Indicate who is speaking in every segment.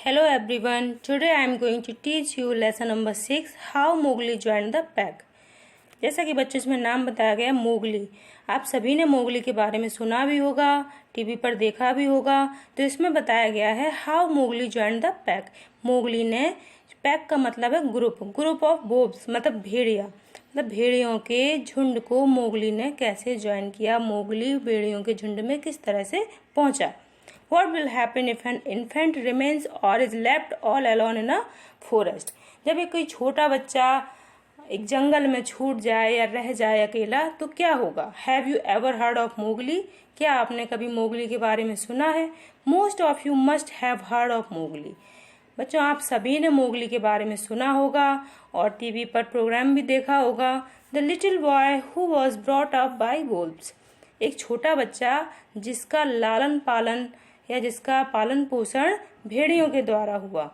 Speaker 1: Hello everyone, today I am going to teach you lesson number 6 how Mowgli joined the pack। जैसा कि बच्चों इसमें नाम बताया गया मोगली, आप सभी ने मोगली के बारे में सुना भी होगा, टीवी पर देखा भी होगा। तो इसमें बताया गया है how Mowgli join the pack. Mowgli ने, पैक का मतलब है ग्रुप ऑफ बोब्स मतलब भेड़िया, मतलब भेड़ियों के झुंड को मोगली ने कैसे ज्वाइन किया, मोगली भेड़ियों के झुंड में किस तरह से पहुंचा। What will happen if an infant remains or is left all alone in a forest? जब एक कोई छोटा बच्चा एक जंगल में छूट जाए या रह जाए अकेला तो क्या होगा। Have you ever heard of Mowgli? क्या आपने कभी मोगली के बारे में सुना है। Most of you must have heard of Mowgli। बच्चों आप सभी ने मोगली के बारे में सुना होगा और टीवी पर प्रोग्राम भी देखा होगा। The little boy who was brought up by wolves। एक छोटा बच्चा जिसका लालन पालन या जिसका पालन पोषण भेड़ियों के द्वारा हुआ,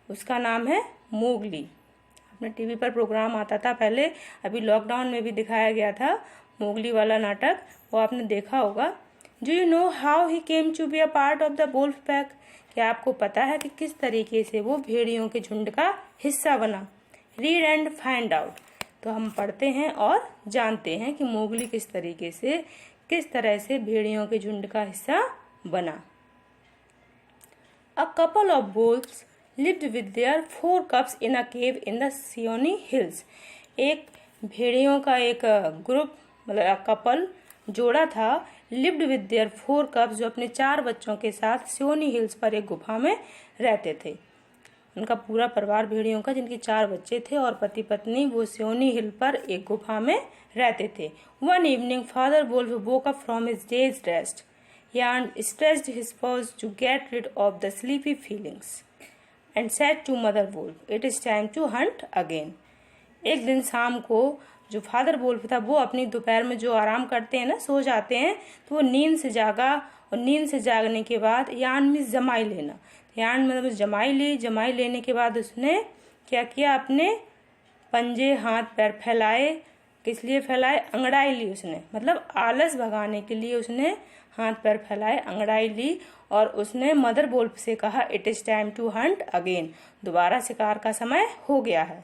Speaker 1: उसका नाम है मोगली। अपने टीवी पर प्रोग्राम आता था पहले, अभी लॉकडाउन में भी दिखाया गया था मोगली वाला नाटक, वो आपने देखा होगा। Do you know how he came to be a part of the wolf pack? क्या आपको पता है कि किस तरीके से वो भेड़ियों के झुंड का हिस्सा बना। Read and find out. तो हम पढ़ते हैं और जानते हैं कि मोगली किस तरह से भेड़ियों के झुंड का हिस्सा बना। A couple of wolves lived with their 4 cubs in a cave in the Seoni Hills। एक भेड़ियों का एक ग्रुप मतलब कपल जोड़ा था, lived with their 4 cubs, जो अपने 4 बच्चों के साथ सियोनी हिल्स पर एक गुफा में रहते थे। उनका पूरा परिवार भेड़ियों का, जिनके 4 बच्चे थे और पति पत्नी, वो सियोनी हिल पर एक गुफा में रहते थे। One evening father wolf woke up from his day's rest and stretched his paws to get rid of the sleepy feelings and said to mother wolf, "It is time to hunt again." एक दिन शाम को जो father wolf था वो अपनी दोपहर में जो आराम करते हैं ना, सो जाते हैं, तो वो नींद से जागा और नींद से जागने के बाद यान में जमाई लेना, यान मतलब जमाई लेने के बाद उसने क्या किया, अपने पंजे हाथ पैर फैलाए। किस लिए फैलाए? अंगड़ाई ली उसने, मतलब आलस भगाने के लिए उसने हाथ पैर फैलाए, अंगड़ाई ली और उसने मदर वुल्फ से कहा, it is time to hunt again, दोबारा शिकार का समय हो गया है।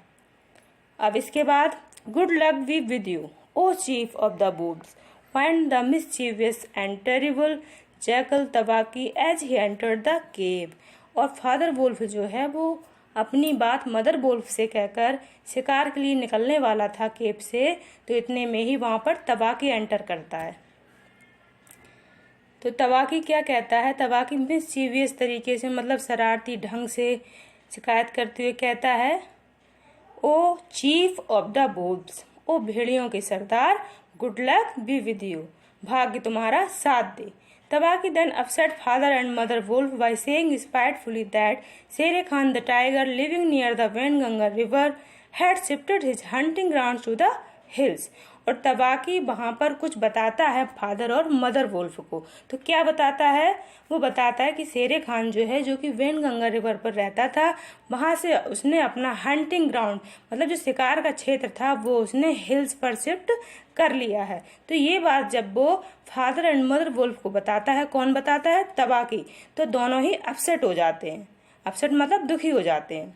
Speaker 1: अब इसके बाद good luck be with you O chief of the woods find the mischievous and terrible jackal Tabaqui as he entered the cave. और फादर वुल्फ जो है वो अपनी बात मदर वुल्फ से कहकर शिकार के लिए निकलने वाला था केव से, तो इतने में ही वहां पर तबाकी एंटर करता है। तो तबाकी क्या कहता है? तबाकी मिसचीवियस तरीके से मतलब शरारती ढंग से शिकायत करते हुए कहता है, O chief of the wolves, ओ भेड़ियों के सरदार, good luck be with you, भाग्य तुम्हारा साथ दे। तबाकी then upset father and mother wolf by saying spitefully that Shere Khan the tiger living near the Wainganga river had shifted his hunting grounds to the hills। और तबाकी वहां पर कुछ बताता है father और मदर वुल्फ को। तो क्या बताता है? वो बताता है कि शेरे खान जो है, जो कि वेनगंगा रिवर पर रहता था, वहां से उसने अपना हंटिंग ग्राउंड मतलब जो शिकार का क्षेत्र था वो उसने हिल्स पर शिफ्ट कर लिया है। तो ये बात जब वो फादर एंड मदर वुल्फ को बताता है, कौन बताता है? तबाकी। तो दोनों ही अपसेट हो जाते हैं, अपसेट मतलब दुखी हो जाते हैं।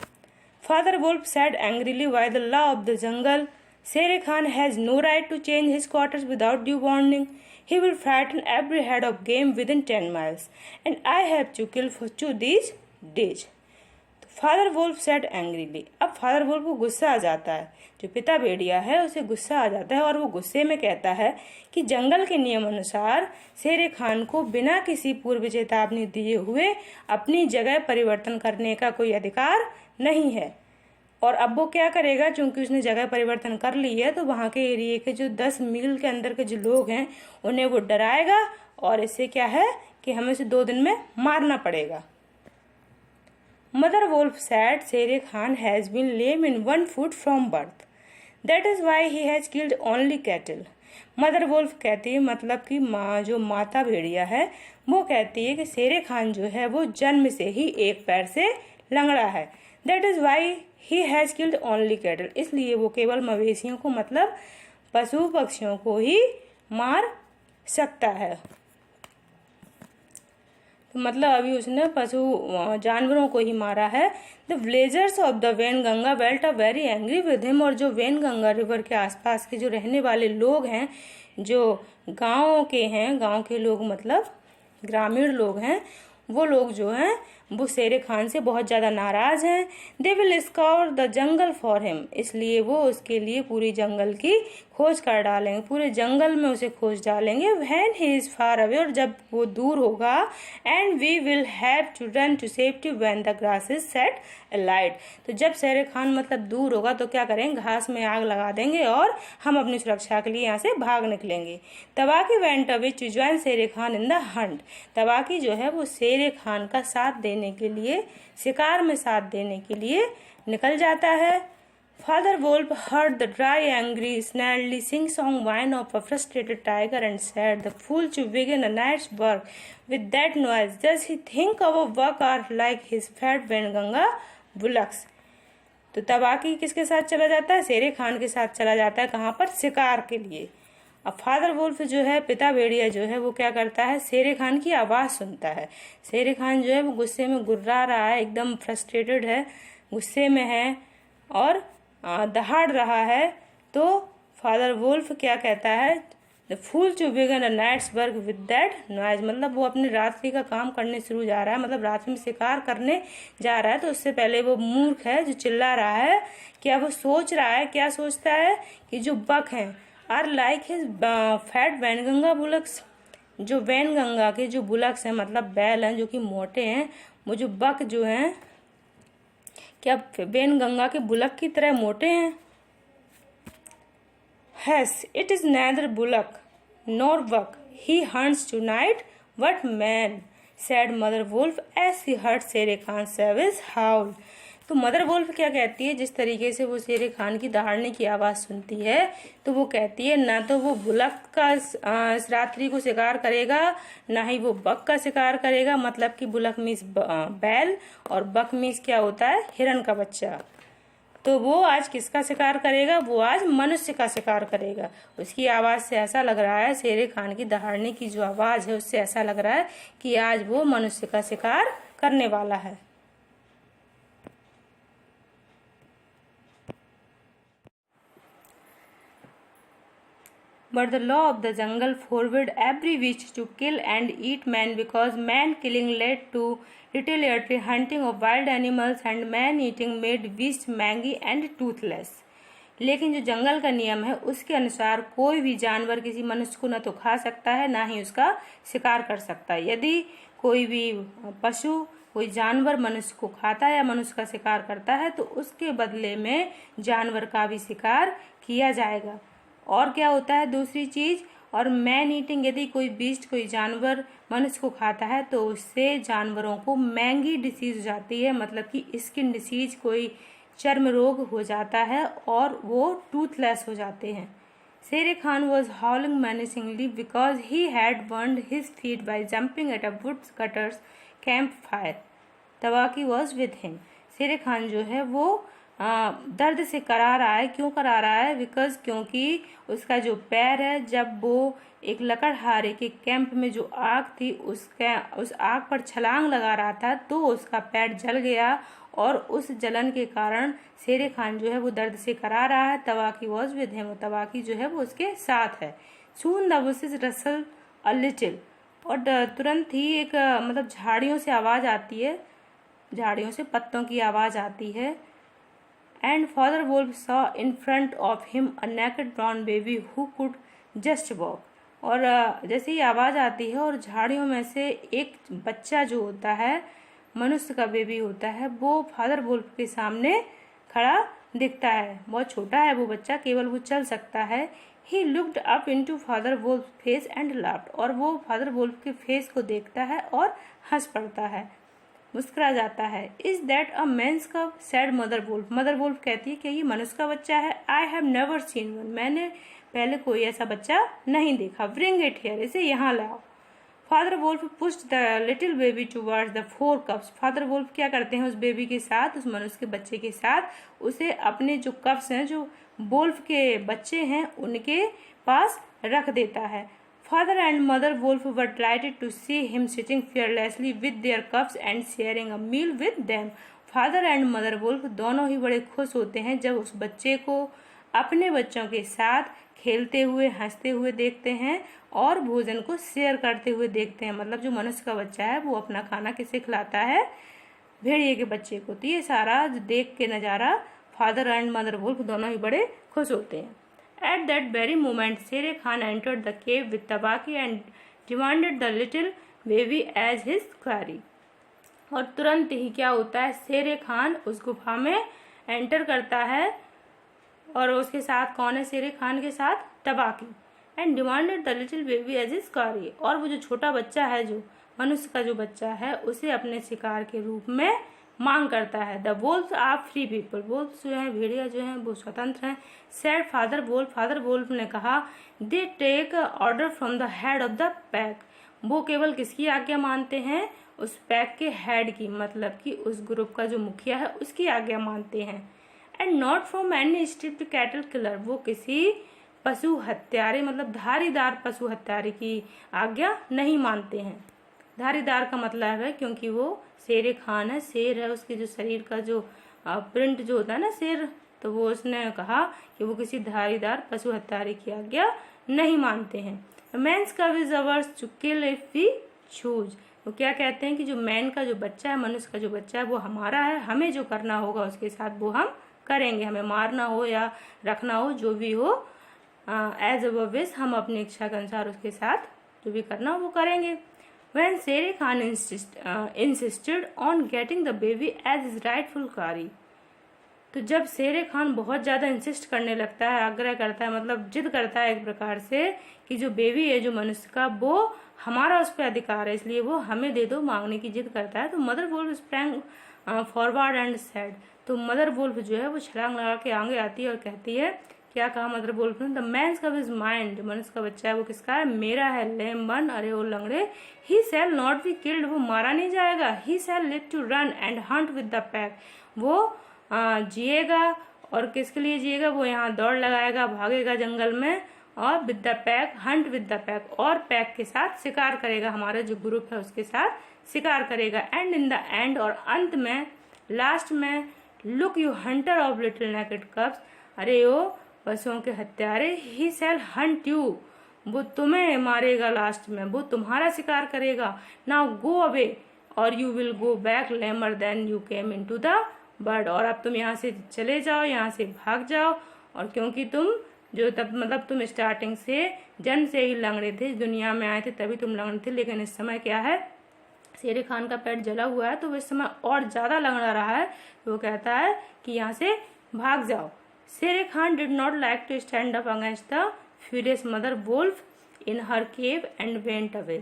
Speaker 1: Father wolf said angrily, by the law of the jungle, Shere Khan has no right to change his quarters without due warning. He will frighten every head of game within 10 miles, and I have to kill for 2 these days. तो father wolf said angrily। अब father wolf को गुस्सा आ जाता है, जो पिता भेड़िया है उसे गुस्सा आ जाता है और वो गुस्से में कहता है कि जंगल के नियम अनुसार शेरे खान को बिना किसी पूर्व चेतावनी दिए हुए अपनी जगह परिवर्तन करने का कोई अधिकार नहीं है। और अब वो क्या करेगा, चूंकि उसने जगह परिवर्तन कर ली है तो वहां के एरिया के जो 10 मील के अंदर के जो लोग हैं उन्हें वो डराएगा और इससे क्या है कि हमें उसे 2 दिन में मारना पड़ेगा। Mother wolf said Shere Khan has been lame in 1 foot from birth. That is why he has killed only cattle. Mother wolf कहती है, मतलब कि जो माता भेड़िया है वो कहती है कि शेरे खान जो है वो जन्म से ही एक पैर से लंगड़ा है। That is why he has killed only cattle। इसलिए वो केवल मवेशियों को मतलब पशु पक्षियों को ही मार सकता है। तो मतलब अभी उसने जानवरों को ही मारा है। The villagers of the Waingunga belt are very angry with him, और जो वेनगंगा रिवर के आसपास के जो रहने वाले लोग हैं, जो गाँव के हैं, गाँव के लोग मतलब ग्रामीण लोग हैं, वो लोग जो हैं वो शेर खान से बहुत ज़्यादा नाराज़ हैं। They will scour the jungle for him, इसलिए वो उसके लिए पूरी जंगल की खोज कर डालेंगे, पूरे जंगल में उसे खोज डालेंगे। When he is far away, और जब वो दूर होगा। And we will have to run to safety when the grass is set light, तो जब शेर खान मतलब दूर होगा तो क्या करेंगे, घास में आग लगा देंगे और हम अपनी सुरक्षा के लिए यहाँ से भाग निकलेंगे। Tabaqui went away to join Shere Khan in the hunt, Tabaqui जो है वो शेर खान का साथ देने के लिए, शिकार में साथ देने के लिए निकल जाता है। Father Wolf heard the dry, angry, snarly sing-song whine of a frustrated tiger and said, "The fool to begin a night's work with that noise. Does he think our work are like his fat Venganga bullocks?" तो तबाकी किसके साथ चला जाता है, शेर खान के साथ चला जाता है। कहाँ पर, शिकार के लिए। अब फादर वुल्फ जो है, पिता भेड़िया जो है, वो क्या करता है, शेर खान की आवाज़ सुनता है। शेर खान जो है वो गुस्से में गुर्रा रहा है, एकदम फ्रस्ट्रेटेड है, गुस्से में है और दहाड़ रहा है। तो फादर वुल्फ क्या कहता है, the fool to begin a night's work with that noise, मतलब वो अपने रात्रि का काम करने शुरू जा रहा है, मतलब रात में शिकार करने जा रहा है। तो उससे पहले वो मूर्ख है जो चिल्ला रहा है। क्या वो सोच रहा है, क्या सोचता है कि जो बक हैं are like his fat Waingunga bullocks, जो वैनगंगा के जो बुलक्स हैं मतलब बैल हैं जो कि मोटे हैं, वो जो बक जो हैं क्या वैनगंगा के बुलक की तरह मोटे हैं। Hush it is neither bullock nor buck, he hunts tonight what man, said mother wolf as he heard Shere Khan savage हाउल। तो मदर वुल्फ क्या कहती है, जिस तरीके से वो शेर खान की दहाड़ने की आवाज़ सुनती है तो वो कहती है ना तो वो बुलक का इस रात्रि को शिकार करेगा, ना ही वो बक का शिकार करेगा, मतलब कि बुलक मीन्स बैल और बक मीन्स क्या होता है, हिरन का बच्चा। तो वो आज किसका शिकार करेगा, वो आज मनुष्य का शिकार करेगा। उसकी आवाज़ से ऐसा लग रहा है, शेर खान की दहाड़ने की जो आवाज़ है उससे ऐसा लग रहा है कि आज वो मनुष्य का शिकार करने वाला है। But the law of the jungle forbade every witch to kill and eat man, because man killing led to retaliatory hunting of wild animals and man eating made witch mangy and toothless. लेकिन जो जंगल का नियम है उसके अनुसार कोई भी जानवर किसी मनुष्य को न तो खा सकता है ना ही उसका शिकार कर सकता है। यदि कोई भी पशु, कोई जानवर मनुष्य को खाता है या मनुष्य का शिकार करता है तो उसके बदले में जानवर का भी शिकार किया जाएगा। और क्या होता है दूसरी चीज, और मैन ईटिंग, यदि कोई बीस्ट, कोई जानवर मनुष्य को खाता है तो उससे जानवरों को मैंगी डिसीज हो जाती है, मतलब कि स्किन डिसीज, कोई चर्म रोग हो जाता है और वो टूथलेस हो जाते हैं। Shere Khan was howling menacingly because he had burned his feet by jumping at a wood cutters camp fire, Tabaqui was with him. Shere Khan जो है वो दर्द से करा रहा है। क्यों करा रहा है, बिकॉज क्योंकि उसका जो पैर है, जब वो एक लकड़हारे के कैंप में जो आग थी उस आग पर छलांग लगा रहा था तो उसका पैर जल गया और उस जलन के कारण शेर खान जो है वो दर्द से करा रहा है। तबाकी वॉज विद हिम, तबाकी जो है वो उसके साथ है। Soon the bushes Russell a little, और तुरंत ही एक मतलब झाड़ियों से आवाज़ आती है, झाड़ियों से पत्तों की आवाज़ आती है। And Father Wolf saw in front of him a naked brown baby who could just walk. और जैसे ही आवाज़ आती है और झाड़ियों में से एक बच्चा जो होता है, मनुष्य का बेबी होता है, वो फादर वुल्फ के सामने खड़ा दिखता है। बहुत छोटा है वो बच्चा, केवल वो चल सकता है। He looked up into Father Wolf's face and laughed, और वो फादर वुल्फ के फेस को देखता है और हंस पड़ता है, मुस्कुरा जाता है। Is that a man's cub, said mother wolf, mother wolf कहती है कि ये मनुष्य का बच्चा है। I have never seen one, मैंने पहले कोई ऐसा बच्चा नहीं देखा। ब्रिंग इट हियर, इसे यहाँ लाओ। Father wolf pushed the little baby towards the 4 cubs, father wolf क्या करते हैं, उस बेबी के साथ, उस मनुष्य के बच्चे के साथ उसे अपने जो कप्स हैं, जो वुल्फ के बच्चे हैं, उनके पास रख देता है। Father and mother wolf were delighted to see him sitting fearlessly with their cubs and sharing a meal with them. Father and mother wolf दोनों ही बड़े खुश होते हैं जब उस बच्चे को अपने बच्चों के साथ खेलते हुए हंसते हुए देखते हैं और भोजन को शेयर करते हुए देखते हैं। मतलब जो मनुष्य का बच्चा है वो अपना खाना किसे खिलाता है, भेड़िए के बच्चे को। तो ये सारा जो देख के नज़ारा फादर एंड मदर वुल्फ दोनों ही बड़े खुश होते हैं। At that very moment, Shere Khan entered the cave with Tabaki and demanded the little baby as his quarry. और तुरंत ही क्या होता है, शेरे खान उस गुफा में एंटर करता है और उसके साथ कौन है, शेरे खान के साथ Tabaqui. And demanded the little baby as his quarry, और वो जो छोटा बच्चा है, जो मनुष्य का जो बच्चा है, उसे अपने शिकार के रूप में मांग करता है। The wolves are free people, wolves जो हैं, भेड़िया जो हैं, वो स्वतंत्र हैं। Said father wolf, father wolf ने कहा, they take order from the head of the pack, वो केवल किसकी आज्ञा मानते हैं, उस पैक के हेड की, मतलब कि उस ग्रुप का जो मुखिया है उसकी आज्ञा मानते हैं। And not from any स्ट्रिप्ट cattle killer, वो किसी पशु हत्यारे मतलब धारीदार पशु हत्यारे की आज्ञा नहीं मानते हैं। धारीदार का मतलब है क्योंकि वो शेर खान है, शेर है, उसके जो शरीर का जो प्रिंट जो होता है ना शेर, तो वो उसने कहा कि वो किसी धारीदार पशु हत्यारे की आज्ञा नहीं मानते हैं। Man's cub is ours to kill if we choose, वो क्या कहते हैं कि जो मैन का जो बच्चा है, मनुष्य का जो बच्चा है, वो हमारा है, हमें जो करना होगा उसके साथ वो हम करेंगे, हमें मारना हो या रखना हो, जो भी हो, एज अवर विश, हम अपनी इच्छा के अनुसार उसके साथ जो भी करना हो वो करेंगे। When Shere Khan insisted on getting the baby as his rightful quarry, तो जब शेरे खान बहुत ज़्यादा इंसिस्ट करने लगता है, आग्रह करता है, मतलब जिद करता है एक प्रकार से कि जो बेबी है जो मनुष्य का, वो हमारा उस पर अधिकार है, इसलिए वो हमें दे दो, मांगने की जिद करता है। तो mother wolf sprang forward and said, तो मदर वुल्फ जो है वो छलांग लगा के आगे आती है और कहती है, क्या कहा मदर वुल्फ ने, द मैन्स कब इज माइंड, जो मनुष्य का बच्चा है वो किसका है, मेरा है। लेम बन, अरे वो लंगड़े, he shall not be killed, वो मारा नहीं जाएगा। He shall live to run and hunt with the pack, वो जिएगा, और किसके लिए जिएगा, वो यहाँ दौड़ लगाएगा, भागेगा जंगल में, और with the pack, Hunt with the pack, और पैक के साथ शिकार करेगा, हमारा जो ग्रुप है उसके साथ शिकार करेगा। एंड इन द एंड, और अंत में, लास्ट में, look you Hunter of little naked कब्स, अरे वो पशुओं के हत्यारे, ही शैल हंट यू, वो तुम्हें मारेगा, लास्ट में वो तुम्हारा शिकार करेगा। नाउ गो अवे और you will go back lamer then you came into the world, और अब तुम यहाँ से चले जाओ, यहाँ से भाग जाओ, और क्योंकि तुम जो तब मतलब तुम स्टार्टिंग से जन्म से ही लंगड़े थे, दुनिया में आए थे तभी तुम लंगड़े थे, लेकिन इस समय क्या है, शेरे खान का पेट जला हुआ है तो वो इस समय और ज्यादा लंगड़ा रहा है, तो वो कहता है कि यहाँ से भाग जाओ। Shere Khan did not like to stand up against the furious mother wolf in her cave and went away.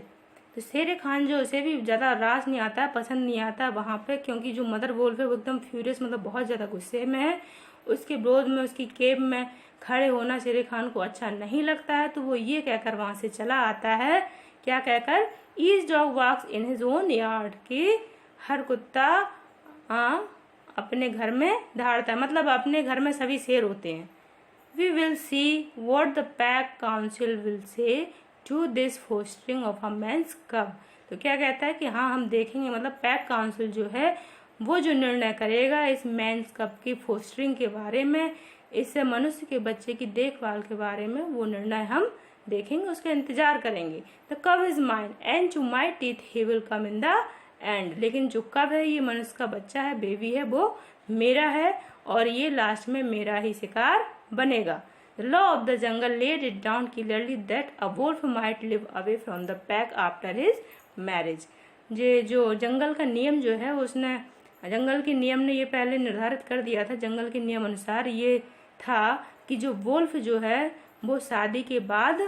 Speaker 1: तो शेरे खान जो, उसे भी ज़्यादा रास नहीं आता है, पसंद नहीं आता है वहाँ पे, क्योंकि जो मदर वोल्फ है वो एकदम फ्यूरियस मतलब बहुत ज़्यादा गुस्से में है, उसके विरोध में, उसकी केव में खड़े होना शेरे खान को अच्छा नहीं लगता है। तो वो ये कहकर वहाँ से चला आता है, क्या कहकर, each dog walks in his own yard, कि हर कुत्ता अपने घर में दहाड़ता है, मतलब अपने घर में सभी शेर होते हैं। We will see what the pack council will say to this fostering of a man's cub, तो क्या कहता है कि हाँ हम देखेंगे, मतलब पैक काउंसिल जो है वो जो निर्णय करेगा इस मैंस कब की फोस्टरिंग के बारे में, इससे मनुष्य के बच्चे की देखभाल के बारे में, वो निर्णय हम देखेंगे, उसका इंतजार करेंगे। The cub is mine and to my teeth he will come in the end, लेकिन जो कब है, ये मनुष्य का बच्चा है, बेबी है, वो मेरा है, और ये लास्ट में मेरा ही शिकार बनेगा। The law of the jungle laid it down clearly that a wolf might live away from the pack after his marriage. ये जो जंगल का नियम जो है, उसने, जंगल के नियम ने ये पहले निर्धारित कर दिया था, जंगल के नियम अनुसार ये था कि जो वोल्फ जो है वो शादी के बाद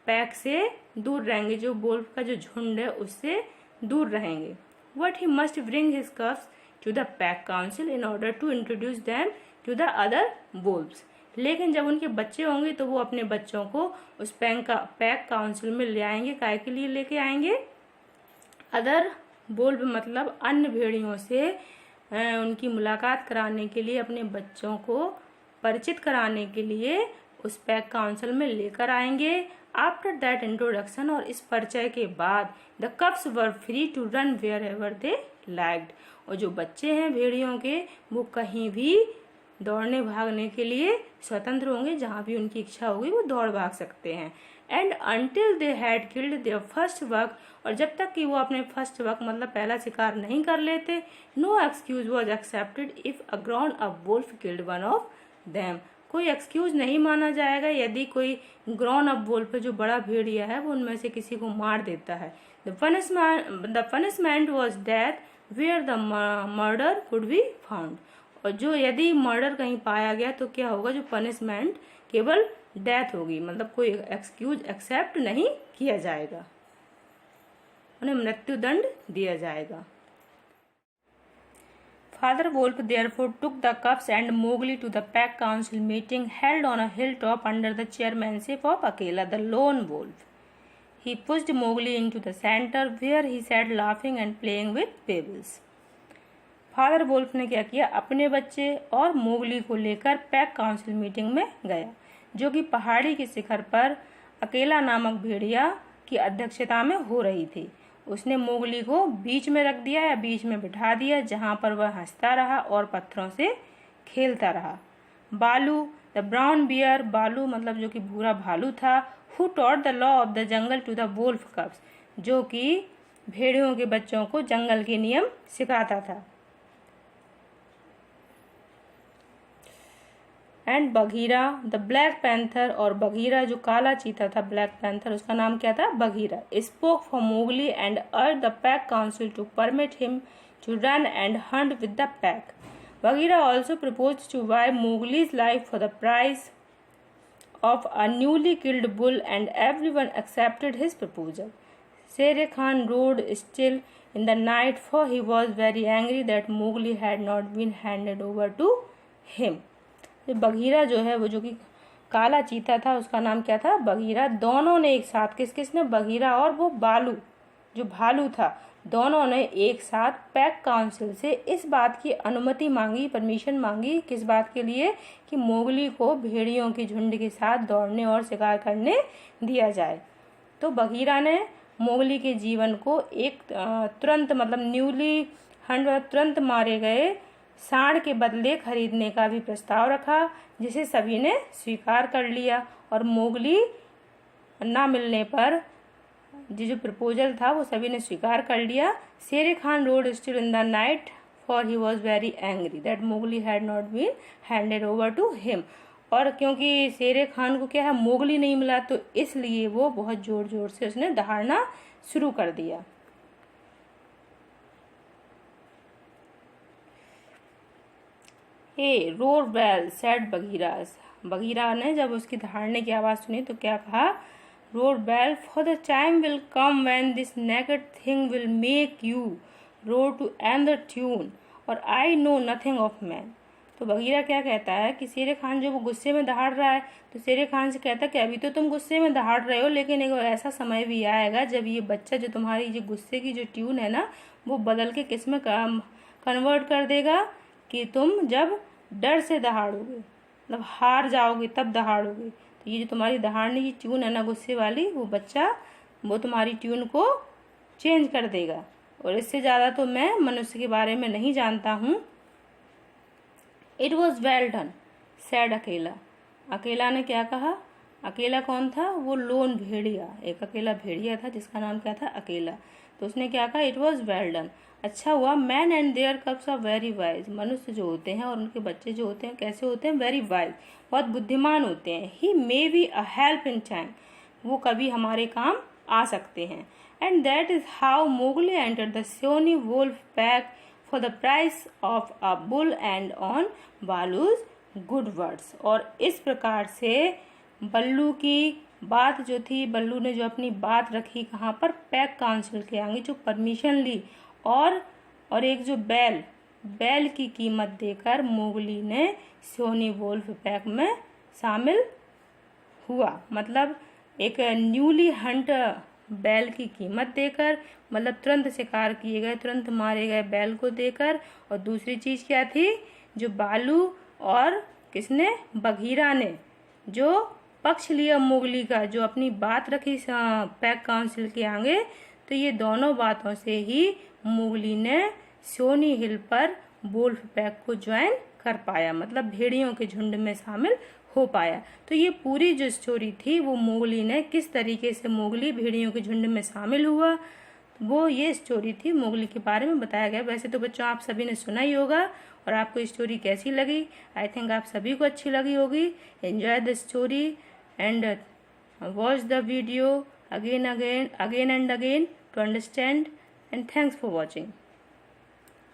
Speaker 1: पैक से दूर रहेंगे, जो वोल्फ का जो झुंड है उससे दूर रहेंगे। What he must bring his cubs to the pack council in order to introduce them to the other wolves. लेकिन जब उनके बच्चे होंगे तो वो अपने बच्चों को उस पैक काउंसिल में ले आएंगे, काय के लिए लेके आएंगे, अदर वोल्फ मतलब अन्य भेड़ियों से उनकी मुलाकात कराने के लिए, अपने बच्चों को परिचित कराने के लिए उस पैक काउंसिल में लेकर आएंगे। आफ्टर दैट इंट्रोडक्शन, और इस परिचय के बाद, the cubs were free to run wherever they liked, और जो बच्चे हैं भेड़ियों के, वो कहीं भी दौड़ने भागने के लिए स्वतंत्र होंगे, जहाँ भी उनकी इच्छा होगी वो दौड़ भाग सकते हैं। And until they had killed their first buck, और जब तक कि वो अपने फर्स्ट बक मतलब पहला शिकार नहीं कर लेते, no excuse was accepted if a grown up wolf killed one of them, कोई एक्सक्यूज नहीं माना जाएगा यदि कोई ग्रोन अप वुल्फ जो बड़ा भेड़िया है वो उनमें से किसी को मार देता है। The punishment was death where the murder could be found, और जो यदि मर्डर कहीं पाया गया तो क्या होगा, जो पनिशमेंट केवल डेथ होगी, मतलब कोई एक्सक्यूज एक्सेप्ट नहीं किया जाएगा, उन्हें मृत्यु दंड दिया जाएगा। Father Wolf therefore took the cubs and Mowgli to the pack council meeting held on a hilltop under the chairmanship of Akela the lone wolf. He pushed Mowgli into the center where he sat laughing and playing with pebbles. Father wolf ने क्या किया, अपने बच्चे और Mowgli को लेकर pack council meeting में गया, जो कि पहाड़ी के शिखर पर अकेला नामक भेड़िया की अध्यक्षता में हो रही थी। उसने मोगली को बीच में रख दिया या बीच में बिठा दिया, जहां पर वह हंसता रहा और पत्थरों से खेलता रहा। बालू द ब्राउन बियर, बालू मतलब जो कि भूरा भालू था, who taught the law of the jungle to the wolf cubs, जो कि भेड़ियों के बच्चों को जंगल के नियम सिखाता था। And Bagheera the black panther, और बघीरा जो काला चीता था, ब्लैक पैंथर, उसका नाम क्या था, Bagheera, spoke for Mowgli and urge the pack council to permit him to run and hunt with the pack. Bagheera also propose to buy Mowgli's life for the price of a newly killed bull, and everyone accepted his proposal. Shere Khan rode still in the night, for he was very angry that Mowgli had not been handed over to him. Bagheera जो है वो जो कि काला चीता था, उसका नाम क्या था, बघीरा, दोनों ने एक साथ, किसने, बघीरा और वो बालू जो भालू था, दोनों ने एक साथ पैक काउंसिल से इस बात की अनुमति मांगी, परमिशन मांगी, किस बात के लिए, कि मोगली को भेड़ियों की झुंड के साथ दौड़ने और शिकार करने दिया जाए। तो बघीरा ने मोगली के जीवन को एक तुरंत मतलब न्यूली तुरंत मारे गए सांड के बदले खरीदने का भी प्रस्ताव रखा, जिसे सभी ने स्वीकार कर लिया, और मोगली ना मिलने पर जो प्रपोजल था वो सभी ने स्वीकार कर लिया। Shere Khan roared still in the night, for he was very angry that Mowgli had not been handed over to him, और क्योंकि शेर खान को क्या है, मोगली नहीं मिला, तो इसलिए वो बहुत जोर जोर से उसने दहाड़ना शुरू कर दिया। He roar well said Bagheera, Bagheera ने जब उसकी दहाड़ने की आवाज सुनी तो क्या कहा, roar well, for the time will come when this naked thing will make you roar to another tune, और I know nothing of man। तो बघीरा क्या कहता है कि शेर खान जो वो गुस्से में दहाड़ रहा है, तो शेर खान से कहता है कि अभी तो तुम गुस्से में दहाड़ रहे हो, लेकिन एक ऐसा समय भी आएगा जब ये बच्चा जो तुम्हारी जो गुस्से की जो ट्यून है ना, वो बदल के किस में कन्वर्ट कर देगा, कि तुम जब डर से दहाड़ोगे, मतलब हार जाओगे तब दहाड़ोगे, तो ये जो तुम्हारी दहाड़ने की ट्यून है ना गुस्से वाली, वो बच्चा वो तुम्हारी ट्यून को चेंज कर देगा, और इससे ज़्यादा तो मैं मनुष्य के बारे में नहीं जानता हूँ। It was well done sad अकेला, अकेला ने क्या कहा, अकेला कौन था, वो लोन भेड़िया, एक अकेला भेड़िया था जिसका नाम क्या था, अकेला, तो उसने क्या कहा, इट वॉज वेल डन, अच्छा हुआ। Man and their cubs are very wise, मनुष्य जो होते हैं और उनके बच्चे जो होते हैं कैसे होते हैं, वेरी वाइज, बहुत बुद्धिमान होते हैं। He may be a help in time, वो कभी हमारे काम आ सकते हैं। And that is how Mowgli enter the Seeonee wolf pack for the price of a bull and on Baloo's good words, और इस प्रकार से बल्लू की बात जो थी, बल्लू ने जो अपनी बात रखी कहाँ पर, पैक काउंसिल के आगे, जो परमिशन ली, और एक जो बैल की कीमत देकर मोगली ने सोनी वुल्फ पैक में शामिल हुआ, मतलब एक न्यूली हंट बैल की कीमत देकर, मतलब तुरंत शिकार किए गए, तुरंत मारे गए बैल को देकर, और दूसरी चीज क्या थी, जो बालू और किसने, बघीरा ने जो पक्ष लिया मोगली का, जो अपनी बात रखी पैक काउंसिल के आगे, तो ये दोनों बातों से ही मोगली ने सोनी हिल पर वुल्फ पैक को ज्वाइन कर पाया, मतलब भेड़ियों के झुंड में शामिल हो पाया। तो ये पूरी जो स्टोरी थी वो मोगली ने किस तरीके से मोगली भेड़ियों के झुंड में शामिल हुआ, वो ये स्टोरी थी मोगली के बारे में बताया गया। वैसे तो बच्चों आप सभी ने सुना ही होगा, और आपको स्टोरी कैसी लगी? आई थिंक आप सभी को अच्छी लगी होगी। Enjoy the story and watch the video again and again to understand, and thanks for watching.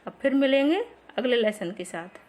Speaker 1: अब फिर मिलेंगे अगले लेसन के साथ।